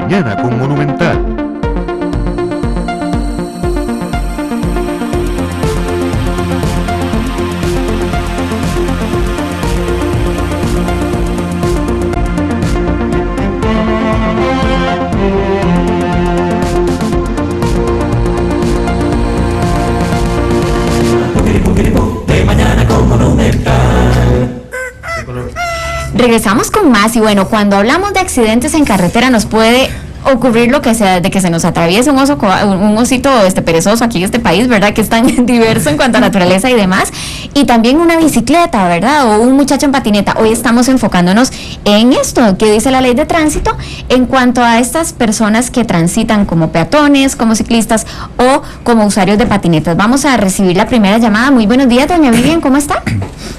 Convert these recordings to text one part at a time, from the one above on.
Mañana con Monumental. Regresamos con más y bueno, cuando hablamos de accidentes en carretera nos puede ocurrir lo que sea, de que se nos atraviese un osito perezoso aquí en este país, ¿verdad? Que es tan diverso en cuanto a naturaleza y demás, y también una bicicleta, ¿verdad? O un muchacho en patineta. Hoy estamos enfocándonos en esto que dice la ley de tránsito en cuanto a estas personas que transitan como peatones, como ciclistas o como usuarios de patinetas. Vamos a recibir la primera llamada. Muy buenos días, doña Vivian, ¿cómo está?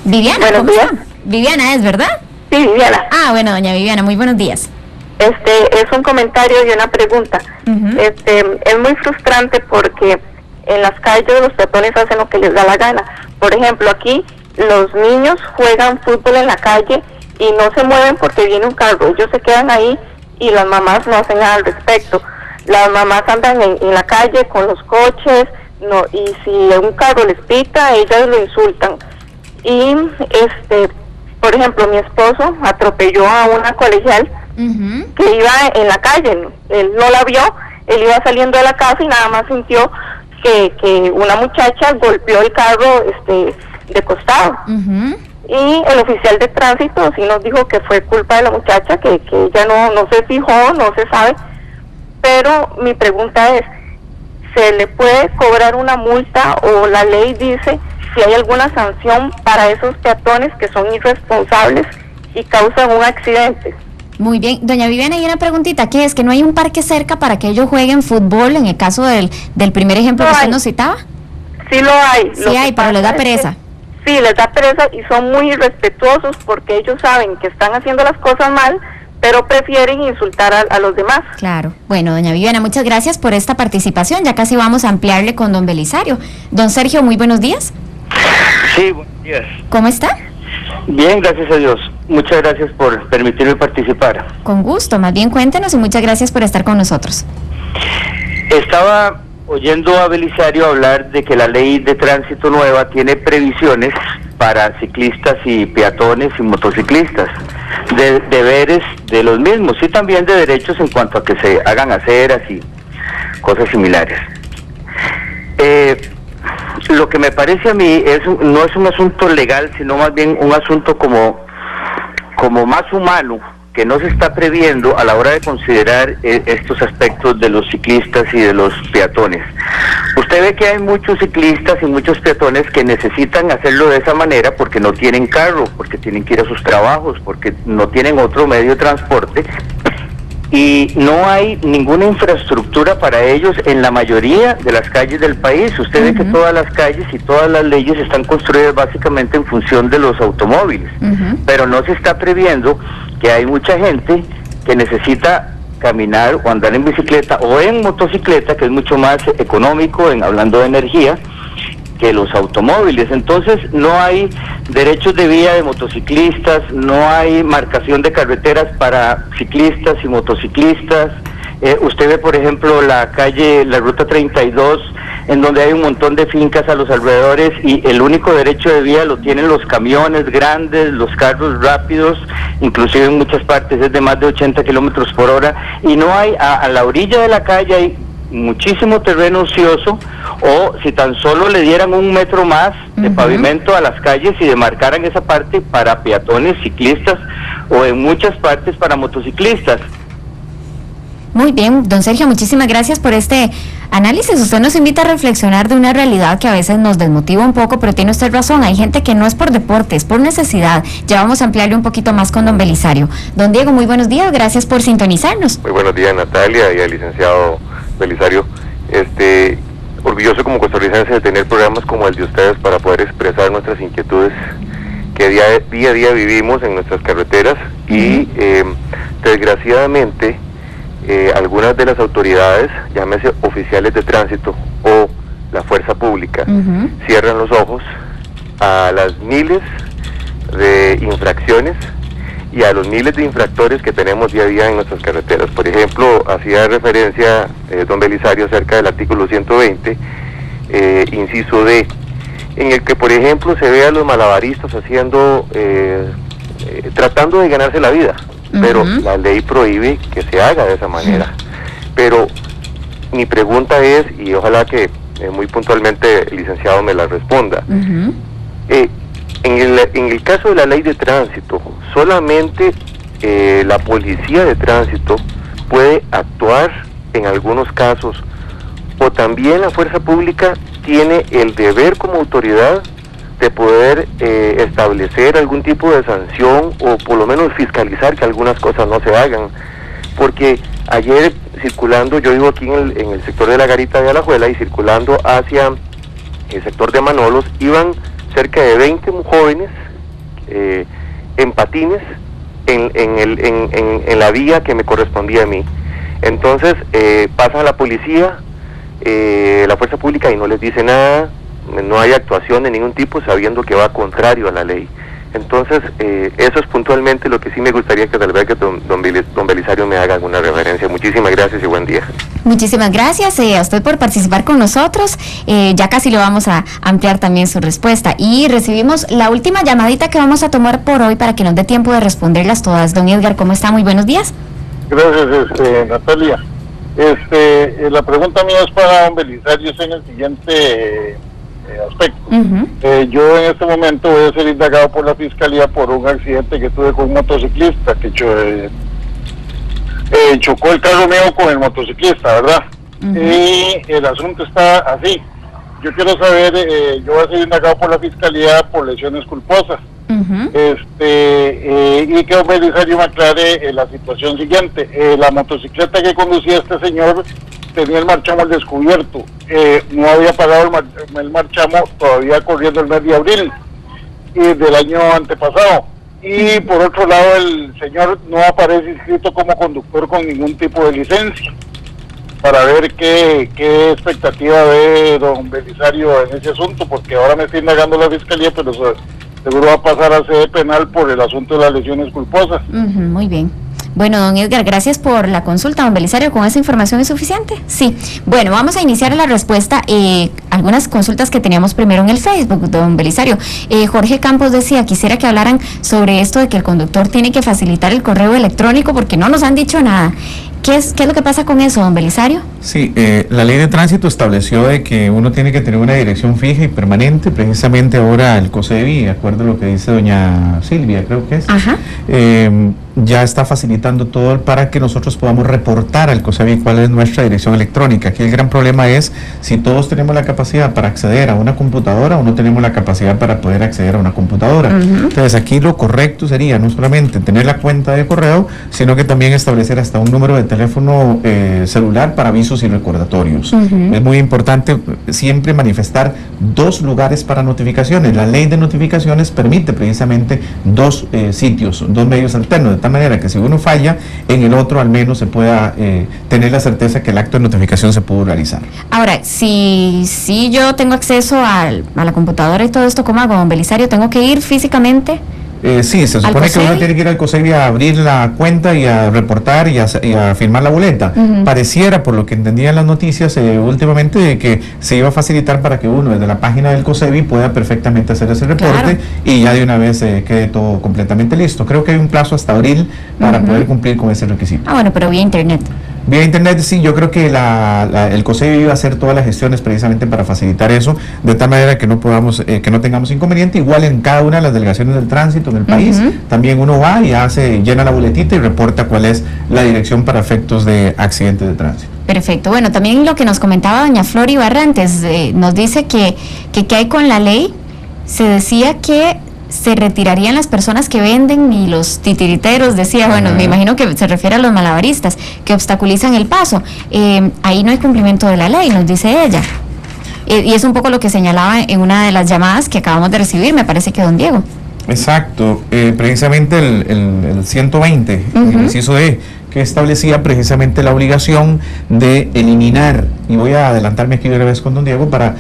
Viviana, ¿cómo está? Viviana, ¿es verdad? Sí, Viviana. Ah, bueno, doña Viviana, muy buenos días. Es un comentario y una pregunta. Es muy frustrante porque en las calles los peatones hacen lo que les da la gana. Por ejemplo, aquí los niños juegan fútbol en la calle y no se mueven porque viene un carro. Ellos se quedan ahí y las mamás no hacen nada al respecto. Las mamás andan en la calle con los coches, y si un carro les pita, ellas lo insultan. Y por ejemplo, mi esposo atropelló a una colegial que iba en la calle. Él no la vio, él iba saliendo de la casa y nada más sintió que una muchacha golpeó el carro de costado. Y el oficial de tránsito sí nos dijo que fue culpa de la muchacha, que ella no se fijó, no se sabe. Pero mi pregunta es, ¿se le puede cobrar una multa o la ley dice si hay alguna sanción para esos peatones que son irresponsables y causan un accidente? Muy bien, doña Viviana, hay una preguntita, ¿qué es? ¿Que no hay un parque cerca para que ellos jueguen fútbol en el caso del primer ejemplo que usted nos citaba? Sí lo hay. Sí hay, pero les da pereza. Sí, les da pereza y son muy irrespetuosos porque ellos saben que están haciendo las cosas mal, pero prefieren insultar a los demás. Claro. Bueno, doña Viviana, muchas gracias por esta participación. Ya casi vamos a ampliarle con don Belisario. Don Sergio, muy buenos días. Sí, buenos días. ¿Cómo está? Bien, gracias a Dios. Muchas gracias por permitirme participar. Con gusto, más bien cuéntenos y muchas gracias por estar con nosotros. Estaba oyendo a Belisario hablar de que la ley de tránsito nueva tiene previsiones para ciclistas y peatones y motociclistas, de deberes de los mismos y también de derechos en cuanto a que se hagan aceras y cosas similares. Lo que me parece a mí no es un asunto legal, sino más bien un asunto como más humano, que no se está previendo a la hora de considerar estos aspectos de los ciclistas y de los peatones. Usted ve que hay muchos ciclistas y muchos peatones que necesitan hacerlo de esa manera porque no tienen carro, porque tienen que ir a sus trabajos, porque no tienen otro medio de transporte, y no hay ninguna infraestructura para ellos en la mayoría de las calles del país. Usted ve que todas las calles y todas las leyes están construidas básicamente en función de los automóviles, pero no se está previendo que hay mucha gente que necesita caminar o andar en bicicleta o en motocicleta, que es mucho más económico, hablando de energía, que los automóviles. Entonces no hay derechos de vía de motociclistas, no hay marcación de carreteras para ciclistas y motociclistas. Usted ve, por ejemplo, la ruta 32, en donde hay un montón de fincas a los alrededores y el único derecho de vía lo tienen los camiones grandes, los carros rápidos, inclusive en muchas partes es de más de 80 kilómetros por hora, y no hay, a la orilla de la calle hay muchísimo terreno ocioso, o si tan solo le dieran un metro más de pavimento a las calles y demarcaran esa parte para peatones, ciclistas, o en muchas partes para motociclistas. Muy bien, don Sergio, muchísimas gracias por este análisis. Usted nos invita a reflexionar de una realidad que a veces nos desmotiva un poco, pero tiene usted razón, hay gente que no es por deporte, es por necesidad. Ya vamos a ampliarle un poquito más con don Belisario. Don Diego, muy buenos días, gracias por sintonizarnos. Muy buenos días, Natalia, y al licenciado Belisario. Orgulloso como costarricense de tener programas como el de ustedes para poder expresar nuestras inquietudes que día a día vivimos en nuestras carreteras y desgraciadamente algunas de las autoridades, llámese oficiales de tránsito o la fuerza pública, cierran los ojos a las miles de infracciones y a los miles de infractores que tenemos día a día en nuestras carreteras. Por ejemplo, hacía referencia don Belisario acerca del artículo 120, inciso D, en el que, por ejemplo, se ve a los malabaristas haciendo, tratando de ganarse la vida, pero la ley prohíbe que se haga de esa manera. Pero mi pregunta es, y ojalá que muy puntualmente el licenciado me la responda, en el caso de la ley de tránsito, solamente la policía de tránsito puede actuar en algunos casos, o también la fuerza pública tiene el deber como autoridad de poder establecer algún tipo de sanción o por lo menos fiscalizar que algunas cosas no se hagan. Porque ayer circulando, yo vivo aquí en el sector de la Garita de Alajuela, y circulando hacia el sector de Manolos, iban cerca de 20 jóvenes en patines en la vía que me correspondía a mí. Entonces pasa la policía, la fuerza pública, y no les dice nada, no hay actuación de ningún tipo, sabiendo que va contrario a la ley. Entonces eso es puntualmente lo que sí me gustaría que tal vez que don Belisario me haga alguna referencia. Muchísimas gracias y buen día. Muchísimas gracias a usted por participar con nosotros. Ya casi le vamos a ampliar también su respuesta. Y recibimos la última llamadita que vamos a tomar por hoy para que nos dé tiempo de responderlas todas. Don Edgar, ¿cómo está? Muy buenos días. Gracias, Natalia. La pregunta mía es para don Belisario, es en el siguiente aspecto. Yo en este momento voy a ser indagado por la fiscalía por un accidente que tuve con un motociclista que chocó el carro mío con el motociclista, ¿verdad? Y el asunto está así. Yo quiero saber, yo voy a ser indagado por la fiscalía por lesiones culposas. Y que don Belisario me aclare la situación siguiente. La motocicleta que conducía este señor tenía el marchamo al descubierto, no había pagado el marchamo todavía corriendo el mes de abril del año antepasado, y por otro lado el señor no aparece inscrito como conductor con ningún tipo de licencia. Para ver qué expectativa ve don Belisario en ese asunto, porque ahora me está indagando la fiscalía, pero seguro va a pasar a sede penal por el asunto de las lesiones culposas. Muy bien. Bueno, don Edgar, gracias por la consulta, don Belisario. ¿Con esa información es suficiente? Sí. Bueno, vamos a iniciar la respuesta. Algunas consultas que teníamos primero en el Facebook, don Belisario. Jorge Campos decía, quisiera que hablaran sobre esto de que el conductor tiene que facilitar el correo electrónico porque no nos han dicho nada. ¿Qué es lo que pasa con eso, don Belisario? Sí, la ley de tránsito estableció de que uno tiene que tener una dirección fija y permanente. Precisamente ahora el COSEBI, de acuerdo a lo que dice doña Silvia, creo que es, ya está facilitando todo para que nosotros podamos reportar al COSEBI cuál es nuestra dirección electrónica. Aquí el gran problema es si todos tenemos la capacidad para acceder a una computadora o no tenemos la capacidad para poder acceder a una computadora. Entonces aquí lo correcto sería no solamente tener la cuenta de correo, sino que también establecer hasta un número de teléfono celular para avisos y recordatorios. Es muy importante siempre manifestar 2 lugares para notificaciones. La ley de notificaciones permite precisamente 2 sitios, 2 medios alternos, de tal manera que si uno falla, en el otro al menos se pueda tener la certeza que el acto de notificación se pudo realizar. Ahora, si yo tengo acceso a la computadora y todo esto, ¿cómo hago, don Belisario? ¿Tengo que ir físicamente? Sí, se supone que uno tiene que ir al COSEBI a abrir la cuenta y a reportar y a firmar la boleta. Pareciera, por lo que entendía en las noticias últimamente, de que se iba a facilitar para que uno desde la página del COSEBI pueda perfectamente hacer ese reporte y ya de una vez quede todo completamente listo. Creo que hay un plazo hasta abril para poder cumplir con ese requisito. Bueno, pero vía internet. Vía internet, sí, yo creo que el COSEBI iba a hacer todas las gestiones precisamente para facilitar eso, de tal manera que no tengamos inconveniente. Igual en cada una de las delegaciones del tránsito en el país, también uno va y llena la boletita y reporta cuál es la dirección para efectos de accidentes de tránsito. Perfecto. Bueno, también lo que nos comentaba doña Flor Ibarra antes, nos dice que hay con la ley. Se decía que se retirarían las personas que venden y los titiriteros, decía, bueno, me imagino que se refiere a los malabaristas que obstaculizan el paso. Ahí no hay cumplimiento de la ley, nos dice ella. Y es un poco lo que señalaba en una de las llamadas que acabamos de recibir, me parece que don Diego. Exacto, precisamente el 120, el inciso E, que establecía precisamente la obligación de eliminar, y voy a adelantarme aquí una vez con don Diego para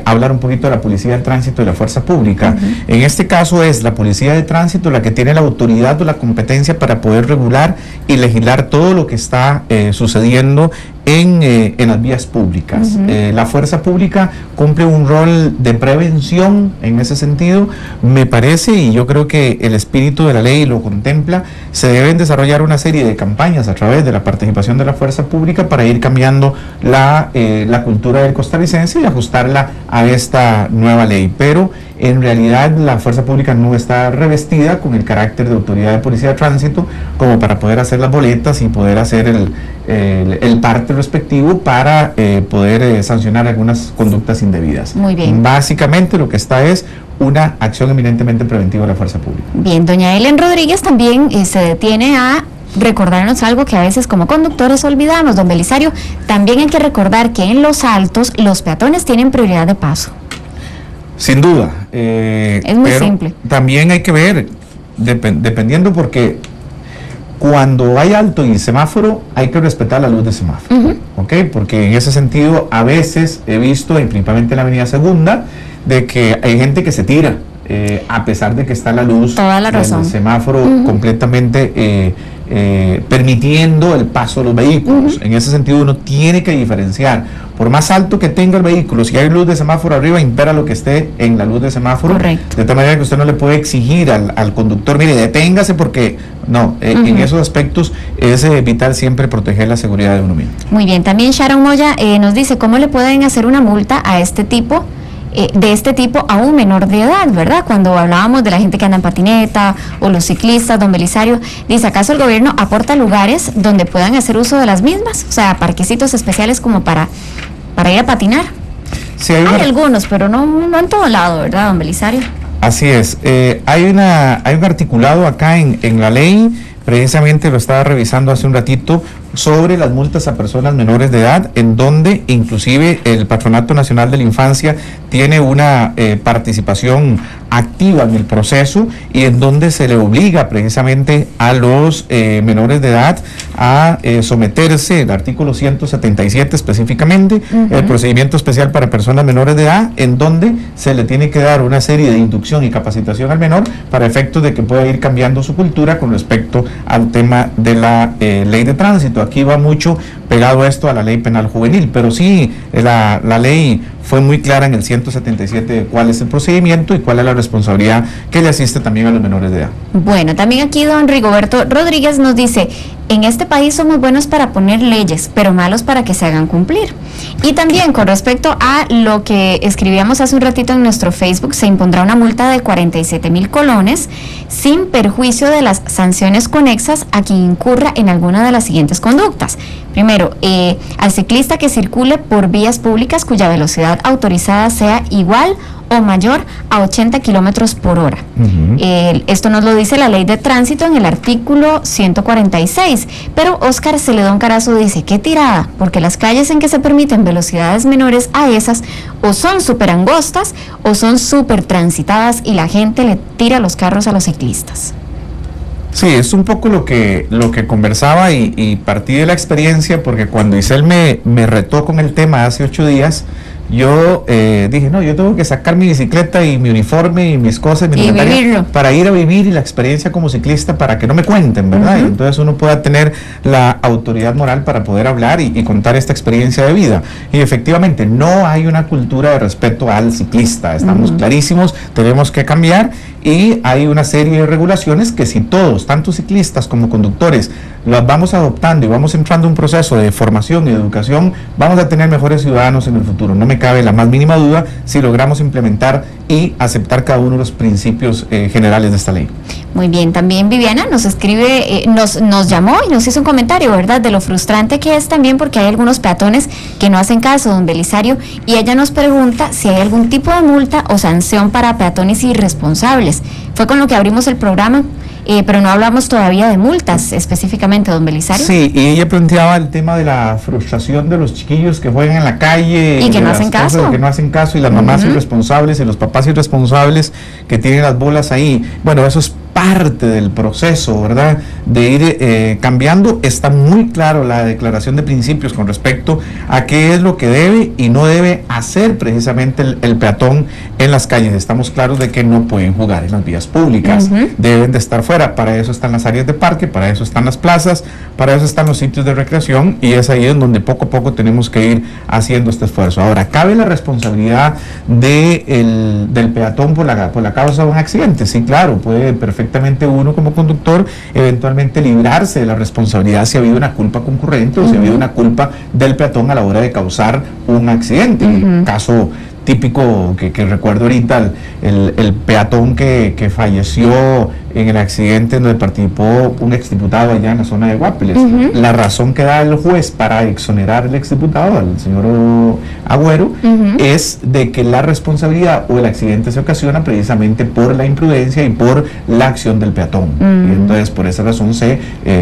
hablar un poquito de la Policía de Tránsito y la Fuerza Pública. En este caso es la Policía de Tránsito la que tiene la autoridad o la competencia para poder regular y legislar todo lo que está sucediendo en las vías públicas. La Fuerza Pública cumple un rol de prevención en ese sentido, me parece, y yo creo que el espíritu de la ley lo contempla. Se deben desarrollar una serie de campañas a través de la participación de la Fuerza Pública para ir cambiando la cultura del costarricense y ajustarla a esta nueva ley, pero en realidad la Fuerza Pública no está revestida con el carácter de autoridad de policía de tránsito como para poder hacer las boletas y poder hacer el parte respectivo para poder sancionar algunas conductas indebidas. Muy bien. Básicamente lo que está es una acción eminentemente preventiva de la Fuerza Pública. Bien, doña Ellen Rodríguez también se detiene a recordarnos algo que a veces como conductores olvidamos, don Belisario. También hay que recordar que en los altos los peatones tienen prioridad de paso. Sin duda. Es muy simple. También hay que ver, dependiendo, porque cuando hay alto y semáforo hay que respetar la luz de semáforo, ¿ok? Porque en ese sentido a veces he visto, y principalmente en la avenida Segunda, de que hay gente que se tira, a pesar de que está la luz del semáforo completamente permitiendo el paso de los vehículos. En ese sentido uno tiene que diferenciar. Por más alto que tenga el vehículo, si hay luz de semáforo arriba, impera lo que esté en la luz de semáforo. Correcto. De tal manera que usted no le puede exigir al conductor, mire, deténgase, porque no, en esos aspectos es vital siempre proteger la seguridad de uno mismo. Muy bien, también Sharon Moya nos dice cómo le pueden hacer una multa a este tipo de este tipo a un menor de edad, ¿verdad? Cuando hablábamos de la gente que anda en patineta o los ciclistas, don Belisario, dice, ¿acaso el gobierno aporta lugares donde puedan hacer uso de las mismas? O sea, parquecitos especiales como para ir a patinar. Sí, hay algunos, pero no en todo lado, ¿verdad, don Belisario? Así es. Hay un articulado acá en la ley, precisamente lo estaba revisando hace un ratito, sobre las multas a personas menores de edad, en donde inclusive el Patronato Nacional de la Infancia tiene una participación activa en el proceso, y en donde se le obliga precisamente a los menores de edad a someterse, el artículo 177 específicamente, el procedimiento especial para personas menores de edad, en donde se le tiene que dar una serie de inducción y capacitación al menor para efectos de que pueda ir cambiando su cultura con respecto al tema de la ley de tránsito. Aquí va mucho pegado esto a la ley penal juvenil, pero sí, la ley fue muy clara en el 177 de cuál es el procedimiento y cuál es la responsabilidad que le asiste también a los menores de edad. Bueno, también aquí don Rigoberto Rodríguez nos dice, en este país somos buenos para poner leyes, pero malos para que se hagan cumplir. Y también con respecto a lo que escribíamos hace un ratito en nuestro Facebook, se impondrá una multa de 47,000 colones sin perjuicio de las sanciones conexas a quien incurra en alguna de las siguientes conductas. Primero, al ciclista que circule por vías públicas cuya velocidad autorizada sea igual o mayor a 80 kilómetros por hora. Esto nos lo dice la ley de tránsito en el artículo 146, pero Óscar Celedón Carazo dice, qué tirada, porque las calles en que se permiten velocidades menores a esas o son súper angostas o son súper transitadas y la gente le tira los carros a los ciclistas. Sí, es un poco lo que conversaba y partí de la experiencia, porque cuando Isel me retó con el tema hace 8 días, yo dije, no, yo tengo que sacar mi bicicleta y mi uniforme y mis cosas, mi vivirlo, para ir a vivir y la experiencia como ciclista, para que no me cuenten, ¿verdad? Y entonces uno pueda tener la autoridad moral para poder hablar y contar esta experiencia de vida. Y efectivamente, no hay una cultura de respeto al ciclista, estamos clarísimos, tenemos que cambiar, y hay una serie de regulaciones que si todos, tanto ciclistas como conductores, las vamos adoptando y vamos entrando en un proceso de formación y educación, vamos a tener mejores ciudadanos en el futuro. No me cabe la más mínima duda si logramos implementar y aceptar cada uno de los principios generales de esta ley. Muy bien, también Viviana nos escribe, nos llamó y nos hizo un comentario, ¿verdad?, de lo frustrante que es también, porque hay algunos peatones que no hacen caso, don Belisario, y ella nos pregunta si hay algún tipo de multa o sanción para peatones irresponsables. Fue con lo que abrimos el programa. pero no hablamos todavía de multas específicamente, don Belisario. Sí, y ella planteaba el tema de la frustración de los chiquillos que juegan en la calle y que no hacen caso. Que no hacen caso, y las mamás irresponsables y los papás irresponsables que tienen las bolas ahí. Bueno, eso es parte del proceso, ¿verdad?, de ir cambiando. Está muy claro la declaración de principios con respecto a qué es lo que debe y no debe hacer precisamente el peatón en las calles. Estamos claros de que no pueden jugar en las vías públicas, deben de estar fuera. Para eso están las áreas de parque, para eso están las plazas, para eso están los sitios de recreación, y es ahí en donde poco a poco tenemos que ir haciendo este esfuerzo. Ahora, ¿cabe la responsabilidad del peatón por la causa de un accidente? Sí, claro, puede perfectamente uno como conductor eventualmente librarse de la responsabilidad si ha habido una culpa concurrente o si ha habido una culpa del peatón a la hora de causar un accidente. Caso típico que recuerdo ahorita, el peatón que falleció en el accidente donde participó un exdiputado allá en la zona de Guápiles. La razón que da el juez para exonerar al exdiputado, al señor Agüero, es de que la responsabilidad o el accidente se ocasiona precisamente por la imprudencia y por la acción del peatón. Y entonces por esa razón se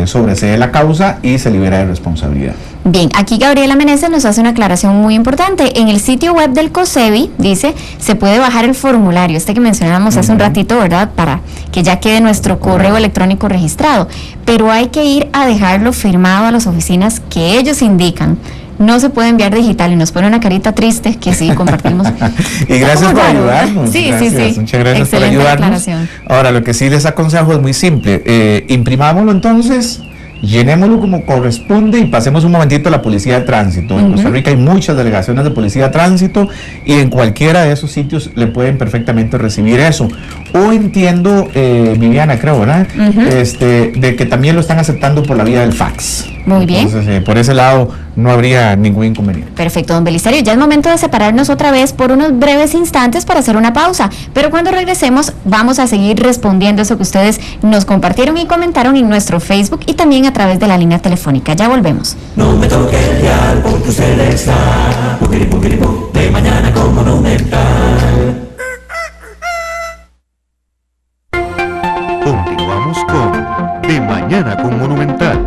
sobresee la causa y se libera de responsabilidad. Bien, aquí Gabriela Meneses nos hace una aclaración muy importante. En el sitio web del COSEBI, dice, se puede bajar el formulario, que mencionábamos hace un ratito, ¿verdad?, para que ya quede nuestro correo electrónico registrado, pero hay que ir a dejarlo firmado a las oficinas que ellos indican. No se puede enviar digital, y nos pone una carita triste que sí compartimos. Y gracias por ayudarnos. Sí. Muchas gracias por ayudarnos. Declaración. Ahora, lo que sí les aconsejo es muy simple. Imprimámoslo entonces, llenémoslo como corresponde y pasemos un momentito a la policía de tránsito. En Costa Rica hay muchas delegaciones de policía de tránsito y en cualquiera de esos sitios le pueden perfectamente recibir eso. O entiendo, Viviana, creo, ¿verdad?, de que también lo están aceptando por la vía del fax. Muy bien. Entonces, por ese lado no habría ningún inconveniente. Perfecto, don Belisario. Ya es momento de separarnos otra vez por unos breves instantes para hacer una pausa, pero cuando regresemos vamos a seguir respondiendo eso que ustedes nos compartieron y comentaron en nuestro Facebook y también a través de la línea telefónica. Ya volvemos. No me toque el dial porque usted está de mañana con Monumental. Continuamos con De Mañana con Monumental.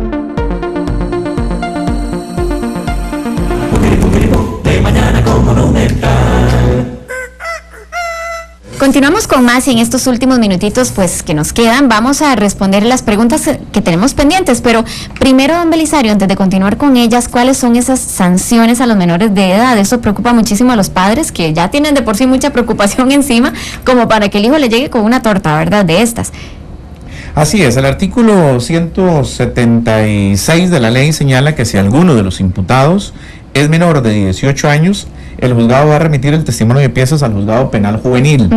De mañana con Monumental. Continuamos con más y en estos últimos minutitos pues que nos quedan vamos a responder las preguntas que tenemos pendientes, pero primero, don Belisario, antes de continuar con ellas, ¿cuáles son esas sanciones a los menores de edad? Eso preocupa muchísimo a los padres que ya tienen de por sí mucha preocupación encima, como para que el hijo le llegue con una torta, ¿verdad?, de estas. Así es, el artículo 176 de la ley señala que si alguno de los imputados es menor de 18 años, el juzgado va a remitir el testimonio de piezas al juzgado penal juvenil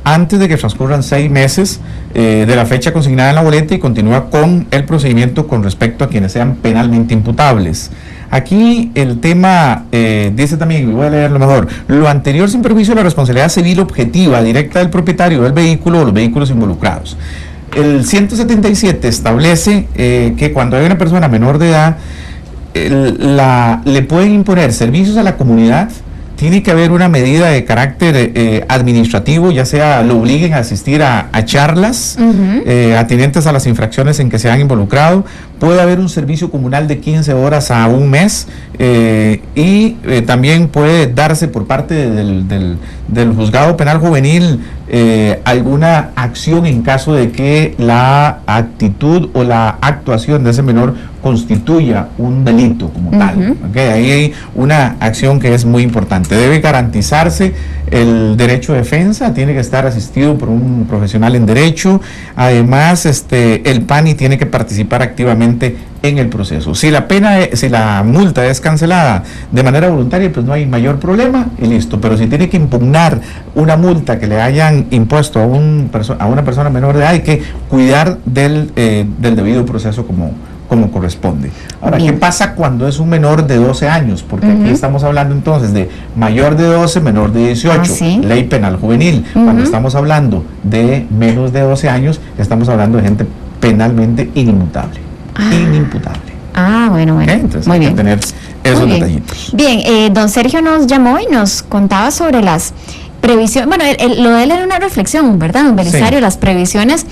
antes de que transcurran 6 meses de la fecha consignada en la boleta y continúa con el procedimiento con respecto a quienes sean penalmente imputables. Aquí el tema dice también, voy a leerlo mejor, lo anterior sin perjuicio de la responsabilidad civil objetiva directa del propietario del vehículo o los vehículos involucrados. El 177 establece que cuando hay una persona menor de edad, le pueden imponer servicios a la comunidad. Tiene que haber una medida de carácter administrativo, ya sea lo obliguen a asistir a charlas atinentes a las infracciones en que se han involucrado. Puede haber un servicio comunal de 15 horas a un mes y también puede darse por parte del juzgado penal juvenil alguna acción en caso de que la actitud o la actuación de ese menor constituya un delito como tal. Ahí hay una acción que es muy importante. Debe garantizarse el derecho de defensa, tiene que estar asistido por un profesional en derecho. Además, el PANI tiene que participar activamente en el proceso. Si la multa es cancelada de manera voluntaria, pues no hay mayor problema y listo. Pero si tiene que impugnar una multa que le hayan impuesto a una persona menor de edad, hay que cuidar del debido proceso como corresponde. Ahora, ¿qué pasa cuando es un menor de 12 años? Porque aquí estamos hablando entonces de mayor de 12, menor de 18, ley penal juvenil. Cuando estamos hablando de menos de 12 años, estamos hablando de gente penalmente inimputable. Bueno. Entonces, muy bien. Hay que tener esos detallitos. Bien, don Sergio nos llamó y nos contaba sobre las previsiones. Bueno, lo de él era una reflexión, ¿verdad, don Belisario? Sí. Las previsiones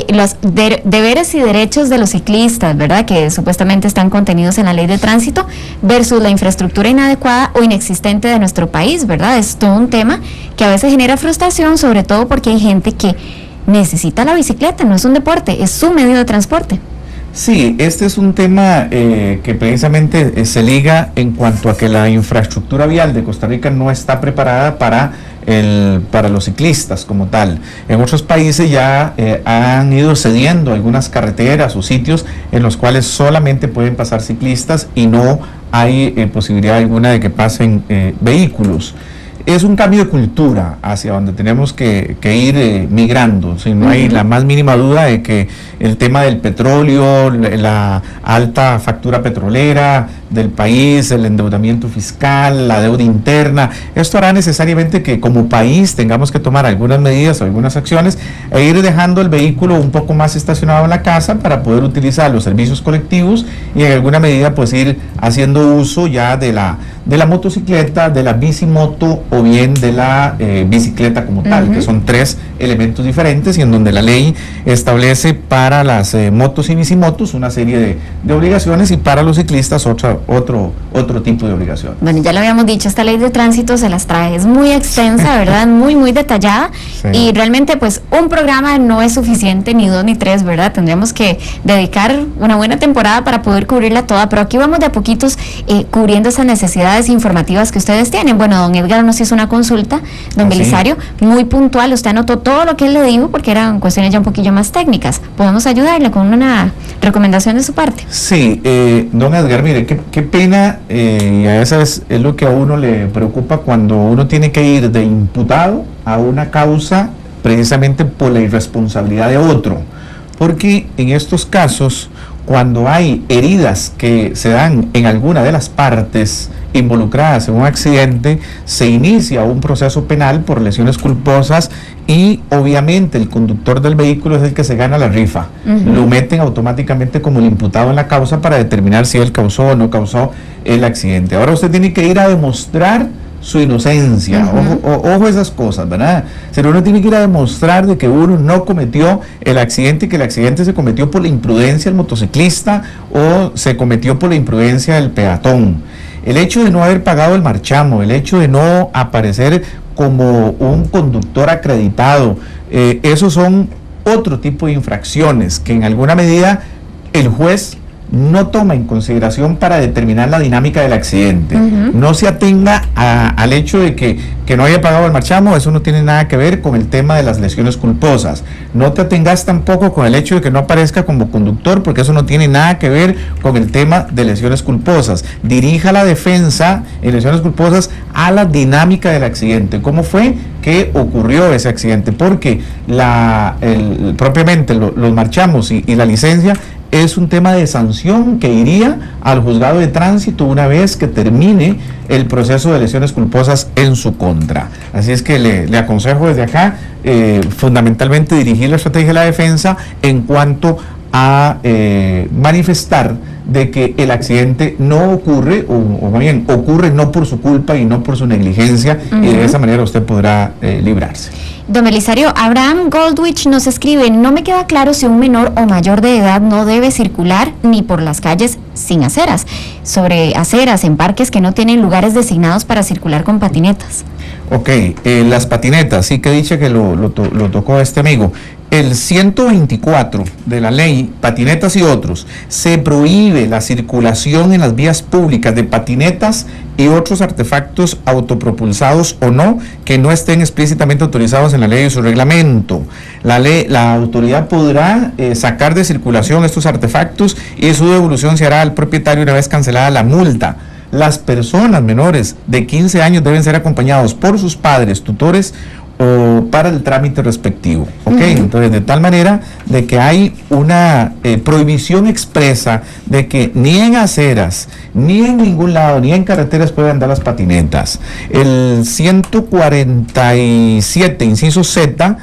los deberes y derechos de los ciclistas, ¿verdad?, que supuestamente están contenidos en la ley de tránsito, versus la infraestructura inadecuada o inexistente de nuestro país, ¿verdad? Es todo un tema que a veces genera frustración, sobre todo porque hay gente que necesita la bicicleta, no es un deporte, es su medio de transporte. Sí, este es un tema que precisamente se liga en cuanto a que la infraestructura vial de Costa Rica no está preparada para los ciclistas como tal. En otros países ya han ido cediendo algunas carreteras o sitios en los cuales solamente pueden pasar ciclistas y no hay posibilidad alguna de que pasen vehículos. Es un cambio de cultura hacia donde tenemos que ir migrando. Si no hay la más mínima duda de que el tema del petróleo, la alta factura petrolera del país, el endeudamiento fiscal, la deuda interna, esto hará necesariamente que como país tengamos que tomar algunas medidas o algunas acciones e ir dejando el vehículo un poco más estacionado en la casa para poder utilizar los servicios colectivos y en alguna medida pues ir haciendo uso ya de la motocicleta, de la bicimoto o bien de la bicicleta como tal, que son tres elementos diferentes y en donde la ley establece para las motos y bicimotos una serie de obligaciones y para los ciclistas otro tipo de obligaciones. Bueno, ya lo habíamos dicho, esta ley de tránsito se las trae, es muy extensa, ¿verdad? Muy detallada, sí. Y realmente pues un programa no es suficiente, ni 2 ni 3, ¿verdad? Tendríamos que dedicar una buena temporada para poder cubrirla toda, pero aquí vamos de a poquitos cubriendo esas necesidades informativas que ustedes tienen. Bueno, don Edgar nos hizo una consulta, don Belisario, muy puntual, usted anotó todo lo que él le dijo porque eran cuestiones ya un poquillo más técnicas. ¿Podemos ayudarle con una recomendación de su parte? Sí, don Edgar, mire, qué pena, y a veces es lo que a uno le preocupa cuando uno tiene que ir de imputado a una causa precisamente por la irresponsabilidad de otro, porque en estos casos, cuando hay heridas que se dan en alguna de las partes involucradas en un accidente, se inicia un proceso penal por lesiones culposas y obviamente el conductor del vehículo es el que se gana la rifa. Lo meten automáticamente como el imputado en la causa para determinar si él causó o no causó el accidente. Ahora usted tiene que ir a demostrar su inocencia, ojo esas cosas, ¿verdad? Si uno tiene que ir a demostrar de que uno no cometió el accidente y que el accidente se cometió por la imprudencia del motociclista o se cometió por la imprudencia del peatón. El hecho de no haber pagado el marchamo, el hecho de no aparecer como un conductor acreditado, esos son otro tipo de infracciones que en alguna medida el juez no toma en consideración para determinar la dinámica del accidente. No se atenga al hecho de que no haya pagado el marchamo, eso no tiene nada que ver con el tema de las lesiones culposas. No te atengas tampoco con el hecho de que no aparezca como conductor, porque eso no tiene nada que ver con el tema de lesiones culposas. Dirija la defensa en lesiones culposas a la dinámica del accidente. ¿Cómo fue que ocurrió ese accidente? Porque propiamente los marchamos y la licencia es un tema de sanción que iría al juzgado de tránsito una vez que termine el proceso de lesiones culposas en su contra. Así es que le aconsejo desde acá fundamentalmente dirigir la estrategia de la defensa en cuanto a manifestar de que el accidente no ocurre, o más bien ocurre no por su culpa y no por su negligencia, y de esa manera usted podrá librarse. Don Belisario, Abraham Goldwich nos escribe: no me queda claro si un menor o mayor de edad no debe circular ni por las calles sin aceras, sobre aceras en parques que no tienen lugares designados para circular con patinetas. Ok, las patinetas, sí que dice que lo tocó este amigo. El 124 de la ley, patinetas y otros, se prohíbe la circulación en las vías públicas de patinetas y otros artefactos autopropulsados o no, que no estén explícitamente autorizados en la ley y su reglamento. La autoridad podrá sacar de circulación estos artefactos y su devolución se hará al propietario una vez cancelada la multa. Las personas menores de 15 años deben ser acompañados por sus padres, tutores o para el trámite respectivo, ¿ok? Entonces, de tal manera de que hay una prohibición expresa de que ni en aceras, ni en ningún lado, ni en carreteras pueden andar las patinetas. El 147, inciso Z,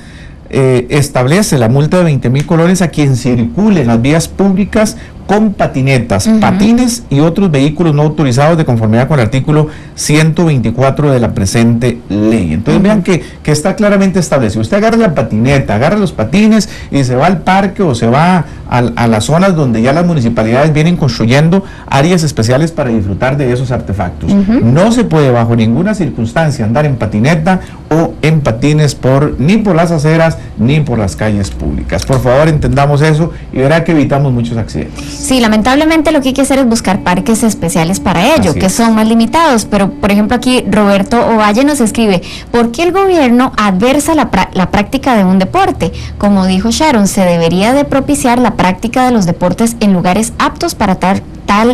establece la multa de 20,000 colones a quien circule en las vías públicas con patinetas, patines y otros vehículos no autorizados de conformidad con el artículo 124 de la presente ley. Entonces vean que está claramente establecido. Usted agarra la patineta, agarra los patines y se va al parque o se va a las zonas donde ya las municipalidades vienen construyendo áreas especiales para disfrutar de esos artefactos. No se puede bajo ninguna circunstancia andar en patineta o en patines ni por las aceras ni por las calles públicas. Por favor, entendamos eso y verá que evitamos muchos accidentes. Sí, lamentablemente lo que hay que hacer es buscar parques especiales para ello, que son más limitados, pero por ejemplo aquí Roberto Ovalle nos escribe, ¿por qué el gobierno adversa la práctica de un deporte? Como dijo Sharon, se debería de propiciar la práctica de los deportes en lugares aptos para tal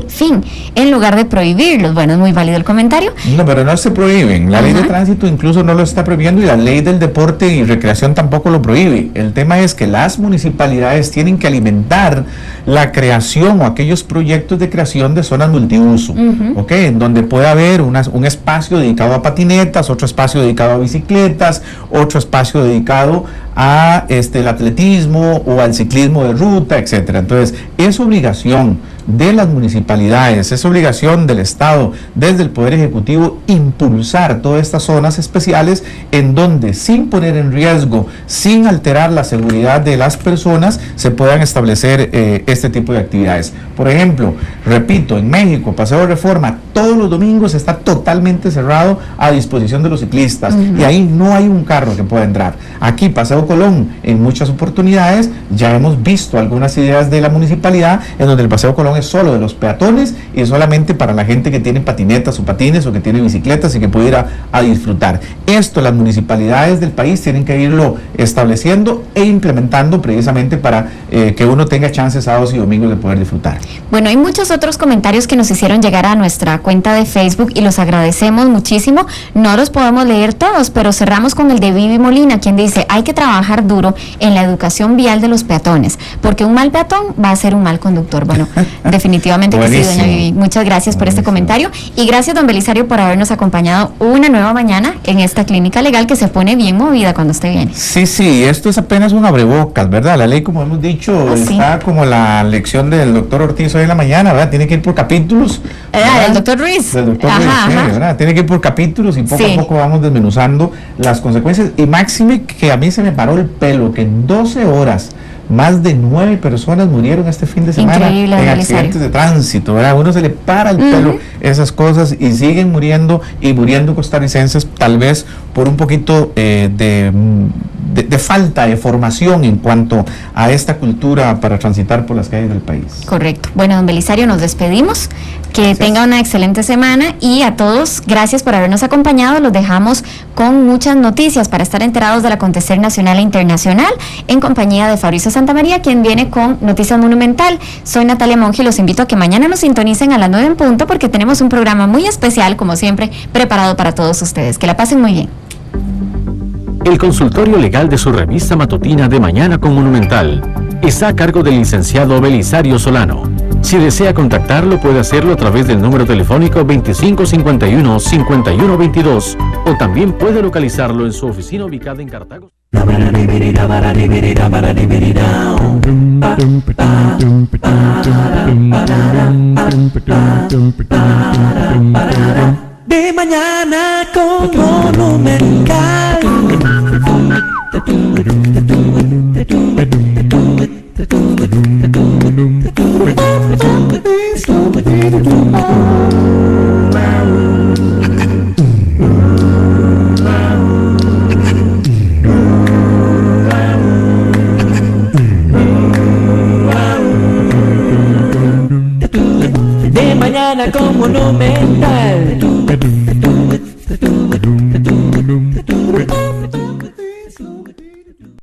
fin, en lugar de prohibirlos. Bueno, es muy válido el comentario. No, pero no se prohíben. La ley de tránsito incluso no lo está prohibiendo y la ley del deporte y recreación tampoco lo prohíbe. El tema es que las municipalidades tienen que alimentar la creación o aquellos proyectos de creación de zonas multiuso, en donde pueda haber un espacio dedicado a patinetas, otro espacio dedicado a bicicletas, otro espacio dedicado a el atletismo o al ciclismo de ruta, etcétera. Entonces, es obligación de las municipalidades, es obligación del Estado, desde el Poder Ejecutivo, impulsar todas estas zonas especiales en donde, sin poner en riesgo, sin alterar la seguridad de las personas, se puedan establecer este tipo de actividades. Por ejemplo, repito, en México, Paseo Reforma, todos los domingos está totalmente cerrado a disposición de los ciclistas y ahí no hay un carro que pueda entrar. Aquí, Paseo Colón, en muchas oportunidades, ya hemos visto algunas ideas de la municipalidad en donde el Paseo Colón es solo de los peatones y solamente para la gente que tiene patinetas o patines o que tiene bicicletas y que puede ir a disfrutar. Esto las municipalidades del país tienen que irlo estableciendo e implementando precisamente para que uno tenga chances sábados y domingos de poder disfrutar. Bueno, hay muchos otros comentarios que nos hicieron llegar a nuestra cuenta de Facebook y los agradecemos muchísimo. No los podemos leer todos, pero cerramos con el de Vivi Molina, quien dice, hay que trabajar duro en la educación vial de los peatones, porque un mal peatón va a ser un mal conductor. Bueno, definitivamente que sí, doña Vivi. Muchas gracias por este comentario y gracias, don Belisario, por habernos acompañado una nueva mañana en esta clínica legal que se pone bien movida cuando usted viene. Sí, esto es apenas un abrebocas, ¿verdad? La ley, como hemos dicho, está como la lección del doctor Ortiz hoy en la mañana, ¿verdad? Tiene que ir por capítulos. El doctor Ruiz. Del doctor Ruiz, ¿verdad? Tiene que ir por capítulos y poco a poco vamos desmenuzando las consecuencias. Y máxime que a mí se me paró el pelo, que en 12 horas más de 9 personas murieron este fin de semana en accidentes de tránsito, ¿verdad? A uno se le para el pelo esas cosas y siguen muriendo costarricenses, tal vez por un poquito de falta de formación en cuanto a esta cultura para transitar por las calles del país. Correcto. Bueno, don Belisario, nos despedimos. Que tenga una excelente semana y a todos, gracias por habernos acompañado. Los dejamos con muchas noticias para estar enterados del acontecer nacional e internacional en compañía de Fabricio Santamaría, quien viene con Noticias Monumental. Soy Natalia Monge y los invito a que mañana nos sintonicen a las 9 en punto porque tenemos un programa muy especial, como siempre, preparado para todos ustedes. Que la pasen muy bien. El consultorio legal de su revista matutina de Mañana con Monumental está a cargo del licenciado Belisario Solano. Si desea contactarlo, puede hacerlo a través del número telefónico 2551-5122 o también puede localizarlo en su oficina ubicada en Cartago. De Mañana con Monumental. De Mañana con Monumental.